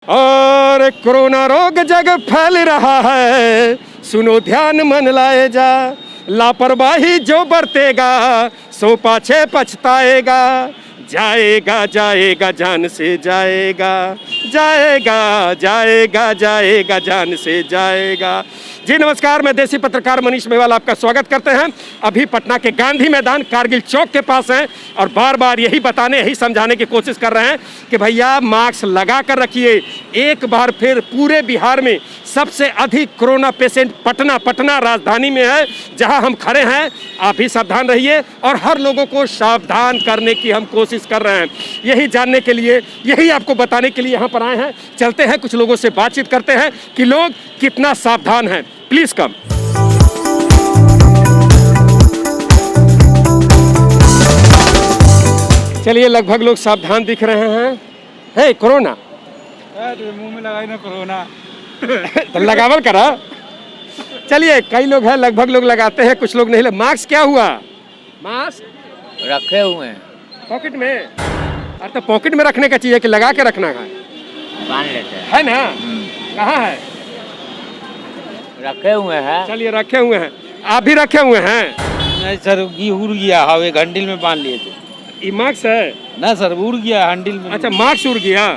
और कोरोना रोग जग फैल रहा है, सुनो ध्यान मन लाए जा, लापरवाही जो बरतेगा सो पाछे पछताएगा, जाएगा जाएगा जान से जाएगा, जाएगा जाएगा जाएगा जान से जाएगा। जी नमस्कार, मैं देसी पत्रकार मनीष महिवाल आपका स्वागत करते हैं। अभी पटना के गांधी मैदान कारगिल चौक के पास हैं और बार बार यही बताने यही समझाने की कोशिश कर रहे हैं कि भैया मास्क लगा कर रखिए। एक बार फिर पूरे बिहार में सबसे अधिक कोरोना पेशेंट पटना राजधानी में है, जहां हम खड़े हैं। आप भी सावधान रहिए और हर लोगों को सावधान करने की हम कोशिश कर रहे हैं। यही जानने के लिए, यही आपको बताने के लिए यहाँ पर आए हैं। चलते हैं, कुछ लोगों से बातचीत करते हैं कि लोग कितना सावधान हैं। Please come. चलिए, लगभग लोग सावधान दिख रहे हैं। हे कोरोना मुंह में लगाई ना कोरोना तो लगावल करा। चलिए, कई लोग हैं, लगभग लोग लगाते हैं, कुछ लोग नहीं। मास्क क्या हुआ? मास्क रखे हुए हैं पॉकेट में। अरे तो पॉकेट में रखने का चाहिए कि लगा के रखना है? बांध लेते हैं। है ना? कहाँ है? रखे हुए हैं। चलिए, रखे हुए हैं। आप भी रखे हुए हैं? नहीं सर, ये उड़ गया, हवे हंडिल में बांध लिए थे। ये मास्क है ना सर, उड़ गया हंडिल में। अच्छा, मास्क उड़ गया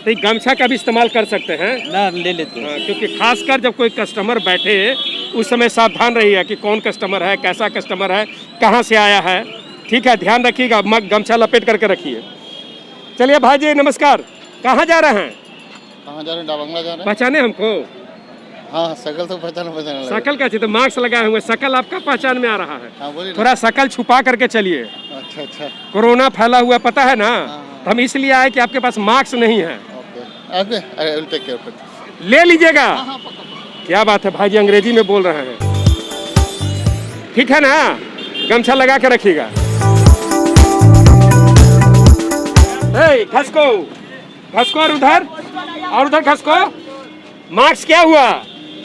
तो ये गमछा का भी इस्तेमाल कर सकते हैं ना, ले लेते हैं। हाँ, क्योंकि खासकर जब कोई कस्टमर बैठे उस समय सावधान रहिए कि कौन कस्टमर है, कैसा कस्टमर है, कहाँ से आया है। ठीक है, ध्यान रखिएगा, गमछा लपेट करके रखिए। चलिए भाई जी नमस्कार, कहाँ जा रहे हैं? कहाँ जा रहे हैं? डाबंगला जा रहे हैं। पहचाने हमको? हाँ, शकल तो पहचान लगा। शकल का चाहिए तो मास्क लगाए हुए, शकल आपका पहचान में आ रहा है। हाँ बोलिए ना। थोड़ा शकल छुपा करके चलिए, अच्छा अच्छा, कोरोना फैला हुआ पता है ना। हाँ। तो हम इसलिए आए कि आपके पास मास्क नहीं है, okay okay, I will take care. ले लीजिएगा। क्या बात है भाई जी, अंग्रेजी में बोल रहे हैं। ठीक है ना, गमछा लगा के रखिएगा। खसको खसको और उधर खसको। मास्क क्या हुआ?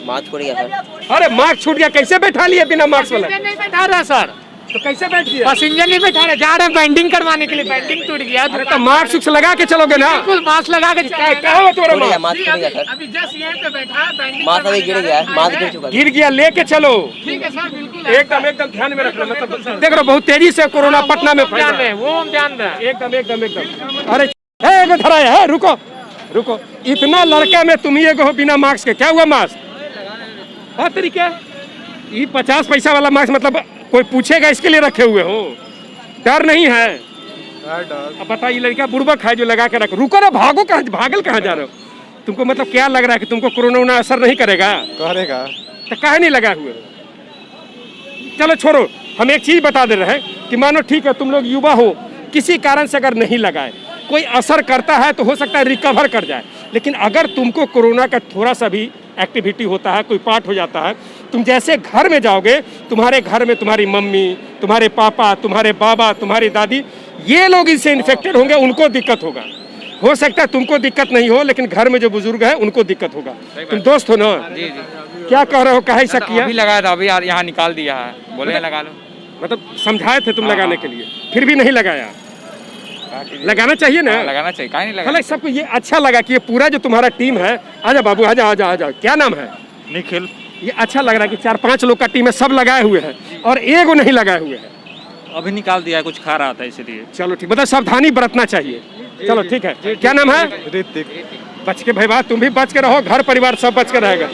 मास्क छूट गया सर। अरे मास्क छूट गया, कैसे बैठा लिए बिना मास्क वाला? नहीं बैठा रहा सर, तो कैसे बैठ गया? पैसेंजर नहीं बैठा रहे, जा रहे हैं बैंडिंग करवाने के लिए, बैंडिंग टूट गया। अरे तो मास्क लगा के चलोगे ना? बिल्कुल मास्क लगा के क्या हुआ तुम्हारा छूट गया, मास्क? मास्क छूट गया सर। अभी जस्ट यहाँ पे बैठा है, बैंडिंग मास्क अभी गिर गया है, मास्क गिर चुका है। गिर गया, लेके चलो। ठीक है सर, बिल्कुल एकदम ध्यान में रखना। मतलब देख रहे हो बहुत तेजी से कोरोना पटना में फैल ध्यान रहा है। रहे, वो हम ध्यान रहे। एकदम। अरे एगो धराया है, रुको। इतना लड़का में तुम ही एगो हो बिना मास्क के। क्या हुआ मास्क? हर तरीके ये 50 पैसा वाला मास्क, मतलब कोई पूछेगा इसके लिए रखे हुए हो? डर नहीं है? अब बताइए, लड़का बुड़बक है जो लगा के रख। रुको ना, भागो कहाँ, भागल कहाँ जा रहे हो? तुमको मतलब क्या लग रहा है कि तुमको कोरोना असर नहीं करेगा? करेगा। तो काहे नहीं लगा हुए? चलो छोड़ो, हम एक चीज बता दे रहे हैं कि मानो ठीक है तुम लोग युवा हो, किसी कारण से अगर नहीं लगाए, कोई असर करता है तो हो सकता है रिकवर कर जाए। लेकिन अगर तुमको कोरोना का थोड़ा सा भी एक्टिविटी होता है, कोई पार्ट हो जाता है, तुम जैसे घर में जाओगे, तुम्हारे घर में तुम्हारी मम्मी, तुम्हारे पापा, तुम्हारे बाबा, तुम्हारी दादी, ये लोग इससे इन्फेक्टेड होंगे, उनको दिक्कत होगा। हो सकता है तुमको दिक्कत नहीं हो, लेकिन घर में जो बुजुर्ग है उनको दिक्कत होगा। तुम दोस्त हो ना? जी। क्या कह रहे हो, कहा ऐसा किया? अभी लगाया था, अभी यार यहाँ निकाल दिया है, बोले लगा लो। मतलब समझाए थे तुम लगाने के लिए, फिर भी नहीं लगाया? लगाना चाहिए ना। लगाना चाहिए, काहे नहीं लगा? हालांकि सबको ये अच्छा लगा कि ये पूरा जो तुम्हारा टीम है, आजा बाबू आजा। क्या नाम है? निखिल। ये अच्छा लग रहा है कि 4-5 लोग का टीम है, सब लगाए हुए हैं और एगो नहीं लगाए हुए हैं। अभी निकाल दिया है, कुछ खा रहा था इसलिए। चलो ठीक, मतलब सावधानी बरतना चाहिए। चलो ठीक है, क्या नाम है? ऋतिक। बच के भाई, बात तुम भी बच के रहो, घर परिवार सब बच के रहेगा।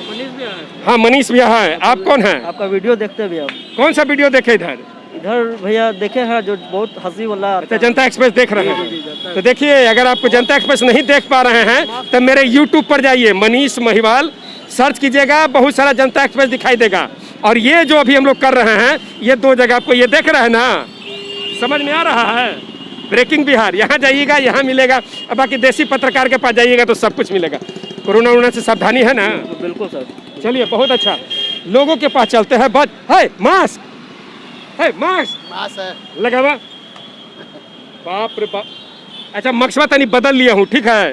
हाँ, मनीष भैया है। आप कौन है? आपका वीडियो देखते भी हम। कौन सा वीडियो देखे इधर? इधर भैया देखे हैं जो बहुत हंसी वाला। अच्छा, जनता एक्सप्रेस देख रहे हैं। तो देखिए, अगर आपको जनता एक्सप्रेस नहीं देख पा रहे हैं तो मेरे यूट्यूब पर जाइए, मनीष महिवाल सर्च कीजिएगा, बहुत सारा जनता एक्सप्रेस दिखाई देगा। और ये जो अभी हम लोग कर रहे हैं, ये 2 जगह आपको ये देख रहे हैं ना, समझ में आ रहा है? ब्रेकिंग बिहार, यहाँ जाइएगा, यहाँ मिलेगा। अब बाकी देसी पत्रकार के पास जाइएगा तो सब कुछ मिलेगा। कोरोना से सावधानी है ना? बिल्कुल सर। चलिए, बहुत अच्छा। लोगों के पास चलते हैं। बच है मास्क, मास्क है। लगावा। बाप रे बाप। अच्छा, मक्सवा तनी बदल लिया हूँ, ठीक है?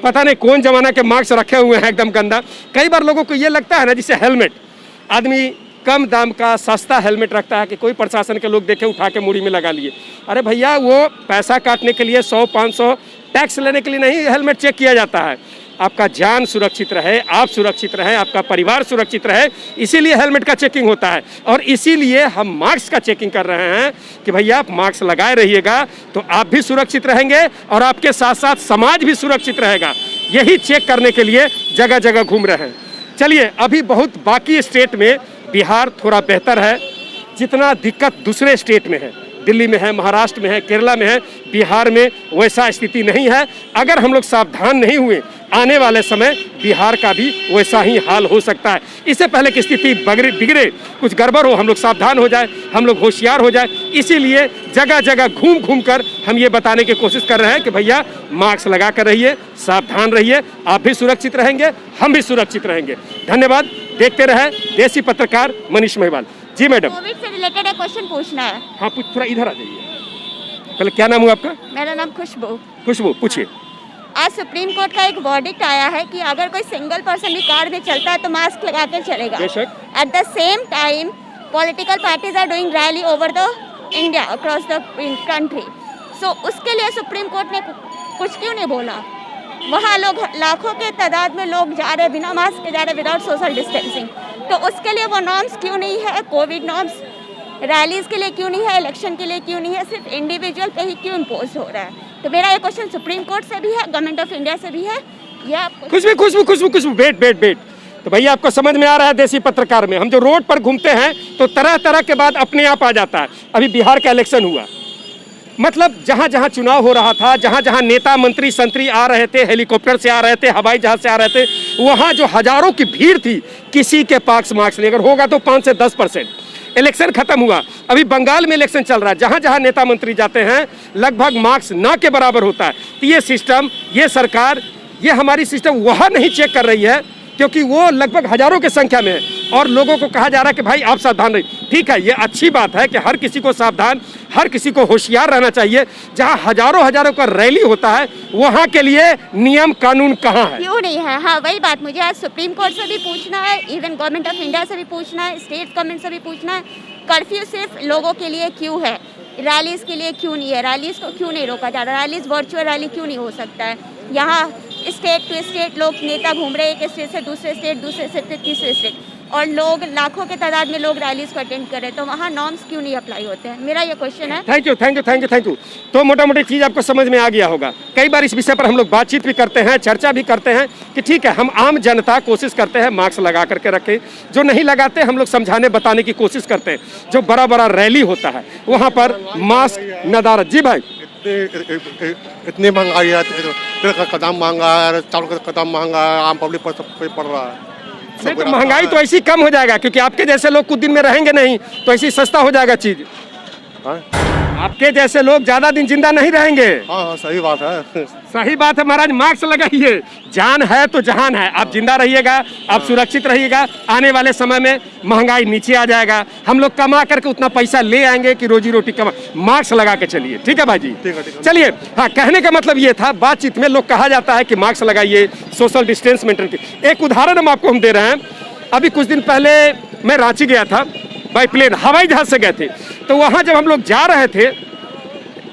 पता नहीं कौन जमाना के मास्क रखे हुए हैं, एकदम गंदा। कई बार लोगों को ये लगता है ना, जैसे हेलमेट, आदमी कम दाम का सस्ता हेलमेट रखता है कि कोई प्रशासन के लोग देखे उठा के मुड़ी में लगा लिए। अरे भैया, वो पैसा काटने के लिए 100-500 टैक्स लेने के लिए नहीं हेलमेट चेक किया जाता है। आपका जान सुरक्षित रहे, आप सुरक्षित रहें, आपका परिवार सुरक्षित रहे, इसीलिए हेलमेट का चेकिंग होता है। और इसीलिए हम मास्क का चेकिंग कर रहे हैं कि भैया आप मास्क लगाए रहिएगा तो आप भी सुरक्षित रहेंगे और आपके साथ साथ समाज भी सुरक्षित रहेगा। यही चेक करने के लिए जगह जगह घूम रहे हैं। चलिए, अभी बहुत बाकी स्टेट में बिहार थोड़ा बेहतर है। जितना दिक्कत दूसरे स्टेट में है, दिल्ली में है, महाराष्ट्र में है, केरला में है, बिहार में वैसा स्थिति नहीं है। अगर हम लोग सावधान नहीं हुए, आने वाले समय बिहार का भी वैसा ही हाल हो सकता है। इससे पहले की स्थिति बिगड़े, कुछ गड़बड़ हो, हम लोग सावधान हो जाए, हम लोग होशियार हो जाए। इसीलिए जगह जगह घूम घूम कर हम ये बताने की कोशिश कर रहे हैं कि भैया मास्क लगा कर रहिए, सावधान रहिए, आप भी सुरक्षित रहेंगे, हम भी सुरक्षित रहेंगे। धन्यवाद। देखते रहे देसी पत्रकार मनीष महिवाल। जी मैडम, कोविड से रिलेटेड एक क्वेश्चन पूछना है। हाँ, थोड़ा इधर आ जाइए। पहले क्या नाम हुआ आपका? मेरा नाम खुशबू। खुशबू, पूछिए। आज सुप्रीम कोर्ट का एक वर्डिक्ट आया है कि अगर कोई सिंगल पर्सन भी कार में चलता है तो मास्क लगा कर चलेगा। बेशक। At the same time political parties are doing rally over the India across the country. So उसके लिए सुप्रीम कोर्ट ने कुछ क्यों नहीं बोला? वहाँ लोग लाखों के तादाद में लोग जा रहे, बिना मास्क के जा रहे, विदाउट सोशल डिस्टेंसिंग। तो उसके लिए वो नॉर्म्स क्यों नहीं है? कोविड नॉर्म्स रैलीज के लिए क्यों नहीं है? इलेक्शन के लिए क्यों नहीं है? सिर्फ इंडिविजुअल पे ही क्यों इम्पोज हो रहा है? तो मेरा ये क्वेश्चन सुप्रीम कोर्ट से भी है, गवर्नमेंट ऑफ इंडिया से भी है। या खुशबू, वेट। तो भैया आपको समझ में आ रहा है देसी पत्रकार में हम जो रोड पर घूमते हैं तो तरह तरह के बात अपने आप आ जाता है। अभी बिहार का इलेक्शन हुआ, मतलब जहां जहां चुनाव हो रहा था, जहां जहां नेता मंत्री संतरी आ रहे थे, हेलीकॉप्टर से आ रहे थे, हवाई जहाज से आ रहे थे, वहां जो हजारों की भीड़ थी, किसी के पास मास्क नहीं। अगर होगा तो 5 से 10%। इलेक्शन खत्म हुआ, अभी बंगाल में इलेक्शन चल रहा है, जहां जहां नेता मंत्री जाते हैं लगभग मास्क ना के बराबर होता है। तो ये सिस्टम, ये सरकार, ये हमारी सिस्टम वहां नहीं चेक कर रही है क्योंकि वो लगभग हजारों की संख्या में है और लोगों को कहा जा रहा है कि भाई आप सावधान रहिए। ठीक है, ये अच्छी बात है कि हर किसी को सावधान, हर किसी को होशियार रहना चाहिए। जहां हजारों का रैली होता है वहां के लिए नियम कानून कहाँ है? क्यों नहीं है? हाँ, वही बात मुझे आज सुप्रीम कोर्ट से भी पूछना है, इवन गवर्नमेंट ऑफ इंडिया से भी पूछना है, स्टेट गवर्नमेंट से भी पूछना है। कर्फ्यू सिर्फ लोगों के लिए क्यों है? रैलीज के लिए क्यों नहीं है? रैलीज को क्यों नहीं रोका जा रहा? रैलीज वर्चुअल रैली क्यों नहीं हो सकता है? यहाँ स्टेट टू स्टेट लोग नेता घूम रहे, एक स्टेट से दूसरे स्टेट, दूसरे स्टेट से तीसरे स्टेट, और लोग लाखों के तादाद में लोग रैलीज को अटेंड कर रहे हैं, तो वहाँ नॉर्म्स क्यों नहीं अप्लाई होते हैं? मेरा ये क्वेश्चन है। Thank you. तो मोटा मोटी चीज़ आपको समझ में आ गया होगा। कई बार इस विषय पर हम लोग बातचीत भी करते हैं, चर्चा भी करते हैं कि ठीक है, हम आम जनता कोशिश करते हैं मास्क लगा करके रखें, जो नहीं लगाते हम लोग समझाने बताने की कोशिश करते हैं। जो बड़ा रैली होता है वहाँ पर मास्क नदारत। जी भाई, इतनी महंगाई है, तेल का कदम महंगा है, चावल का कदम महंगा है, आम पब्लिक पर सब पड़ रहा है। नहीं तो महंगाई तो ऐसी कम हो जाएगा क्योंकि आपके जैसे लोग कुछ दिन में रहेंगे नहीं, तो ऐसी सस्ता हो जाएगा चीज। आपके जैसे लोग ज्यादा दिन जिंदा नहीं रहेंगे। हाँ, सही बात है। सही बात है महाराज, मास्क लगाइए, जान है तो जहान है। आप जिंदा रहिएगा, आप सुरक्षित रहिएगा, आने वाले समय में महंगाई नीचे आ जाएगा, हम लोग कमा करके उतना पैसा ले आएंगे कि रोजी रोटी कमा। मास्क लगा के चलिए, ठीक है भाई जी? चलिए, हाँ, कहने का मतलब ये था, बातचीत में लोग कहा जाता है कि मास्क लगाइए, सोशल डिस्टेंस मेंटेन कीजिए। एक उदाहरण हम आपको दे रहे हैं। अभी कुछ दिन पहले मैं रांची गया था बाई प्लेन, हवाई जहाज से गए थे। तो वहाँ जब हम लोग जा रहे थे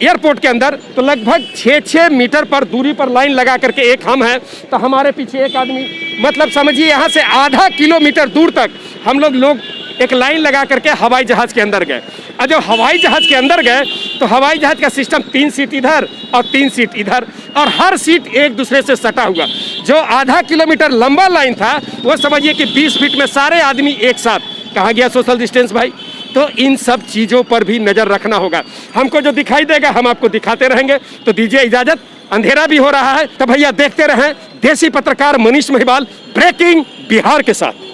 एयरपोर्ट के अंदर, तो लगभग 6 मीटर पर दूरी पर लाइन लगा करके एक हम है, तो हमारे पीछे एक आदमी, मतलब समझिए यहाँ से आधा किलोमीटर दूर तक हम लोग एक लाइन लगा करके हवाई जहाज के अंदर गए। और जब हवाई जहाज के अंदर गए तो हवाई जहाज का सिस्टम 3 सीट इधर और 3 सीट इधर, और हर सीट एक दूसरे से सटा हुआ। जो आधा किलोमीटर लंबा लाइन था वो समझिए कि 20 फीट में सारे आदमी एक साथ। कहाँ गया सोशल डिस्टेंस भाई? तो इन सब चीज़ों पर भी नज़र रखना होगा। हमको जो दिखाई देगा हम आपको दिखाते रहेंगे। तो दीजिए इजाज़त, अंधेरा भी हो रहा है। तो भैया देखते रहें देसी पत्रकार मनीष महिवाल ब्रेकिंग बिहार के साथ।